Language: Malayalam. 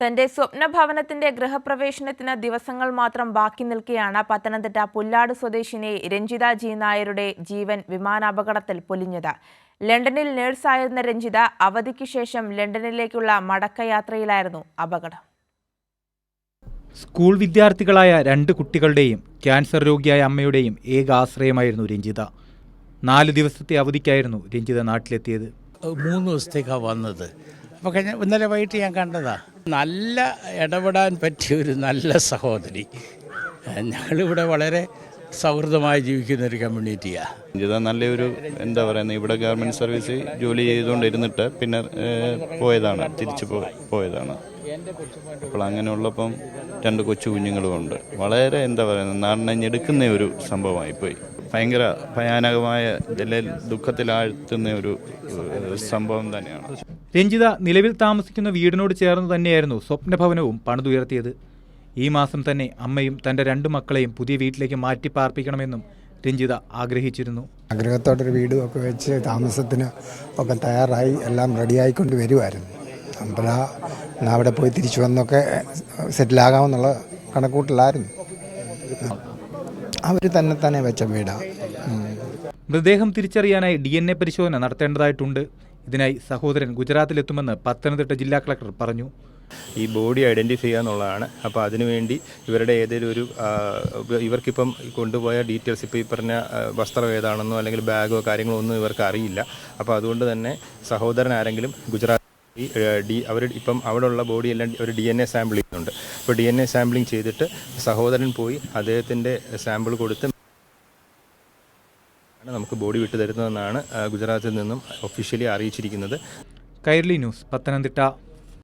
തന്റെ സ്വപ്നഭവനത്തിന്റെ ഗൃഹപ്രവേശനത്തിന് ദിവസങ്ങൾ മാത്രം ബാക്കി നിൽക്കെയാണ് പത്തനംതിട്ട പുല്ലാട് സ്വദേശിനി രഞ്ജിത ജി നായരുടെ ജീവൻ വിമാനാപകടത്തിൽ പൊലിഞ്ഞത്. ലണ്ടനിൽ നഴ്സായിരുന്ന രഞ്ജിത അവധിക്ക് ശേഷം ലണ്ടനിലേക്കുള്ള മടക്കയാത്രയിലായിരുന്നു അപകടം. സ്കൂൾ വിദ്യാർത്ഥികളായ 2 കുട്ടികളുടെയും ക്യാൻസർ രോഗിയായ അമ്മയുടെയും ഏക ആശ്രയമായിരുന്നു രഞ്ജിത. 4 ദിവസത്തെ അവധിക്കായിരുന്നു രഞ്ജിത നാട്ടിലെത്തിയത്. 3 ദിവസത്തേക്കാണ് വന്നത്. അപ്പോൾ ഇന്നലെ വൈകിട്ട് ഞാൻ കണ്ടതാ. നല്ല ഇടപെടാൻ പറ്റിയൊരു നല്ല സഹോദരി. ഞങ്ങളിവിടെ വളരെ സൗഹൃദമായി ജീവിക്കുന്ന ഒരു കമ്മ്യൂണിറ്റിയാണ്. രഞ്ജിത നല്ലൊരു എന്താ പറയുന്നത്, ഇവിടെ ഗവൺമെൻറ് സർവീസ് ജോലി ചെയ്തുകൊണ്ടിരുന്നിട്ട് പിന്നെ തിരിച്ചു പോയതാണ്. അപ്പോൾ അങ്ങനെയുള്ളപ്പം 2 കൊച്ചു കുഞ്ഞുങ്ങളുമുണ്ട്. വളരെ എന്താ പറയുന്നത്, നാടിനെടുക്കുന്ന ഒരു സംഭവമായിപ്പോയി. ഭയങ്കര ഭയാനകമായ ദുഃഖത്തിലാഴ്ത്തുന്ന ഒരു സംഭവം തന്നെയാണ്. രഞ്ജിത നിലവിൽ താമസിക്കുന്ന വീടിനോട് ചേർന്ന് തന്നെയായിരുന്നു സ്വപ്നഭവനവും പണിതുയർത്തിയത്. ഈ മാസം തന്നെ അമ്മയും തൻ്റെ 2 മക്കളെയും പുതിയ വീട്ടിലേക്ക് മാറ്റി പാർപ്പിക്കണമെന്നും രഞ്ജിത ആഗ്രഹിച്ചിരുന്നു. ആഗ്രഹത്തോടൊരു വീടും ഒക്കെ വെച്ച് താമസത്തിന് ഒക്കെ തയ്യാറായി എല്ലാം റെഡിയായിക്കൊണ്ട് വരുമായിരുന്നു. അപ്പോഴാ അവിടെ പോയി തിരിച്ചു വന്നൊക്കെ സെറ്റിലാകാമെന്നുള്ള കണക്കൂട്ടിലായിരുന്നു. അവർ തന്നെ വെച്ച വീടാണ്. മൃതദേഹം തിരിച്ചറിയാനായി DNA പരിശോധന നടത്തേണ്ടതായിട്ടുണ്ട്. ഇതിനായി സഹോദരൻ ഗുജറാത്തിലെത്തുമെന്ന് പത്തനംതിട്ട ജില്ലാ കളക്ടർ പറഞ്ഞു. ഈ ബോഡി ഐഡൻറ്റിഫൈ ചെയ്യുക എന്നുള്ളതാണ്. അപ്പോൾ അതിനുവേണ്ടി ഇവരുടെ ഏതെങ്കിലും ഇവർക്കിപ്പം കൊണ്ടുപോയ ഡീറ്റെയിൽസ്, ഇപ്പോൾ ഈ പറഞ്ഞ വസ്ത്രം ഏതാണെന്നോ അല്ലെങ്കിൽ ബാഗോ കാര്യങ്ങളോ ഒന്നും ഇവർക്ക് അറിയില്ല. അപ്പോൾ അതുകൊണ്ട് തന്നെ സഹോദരൻ ആരെങ്കിലും ഗുജറാത്ത് അവർ ഇപ്പം അവിടെയുള്ള ബോഡി എല്ലാം ഒരു DNA സാമ്പിൾ ചെയ്യുന്നുണ്ട്. അപ്പോൾ DNA സാമ്പിളിങ് ചെയ്തിട്ട് സഹോദരൻ പോയി അദ്ദേഹത്തിൻ്റെ സാമ്പിൾ കൊടുത്ത് നമുക്ക് ബോഡി വിട്ടു തരുന്നതെന്നാണ് ഗുജറാത്തിൽ നിന്നും ഒഫീഷ്യലി അറിയിച്ചിരിക്കുന്നത്. കൈരളി ന്യൂസ്, പത്തനംതിട്ട.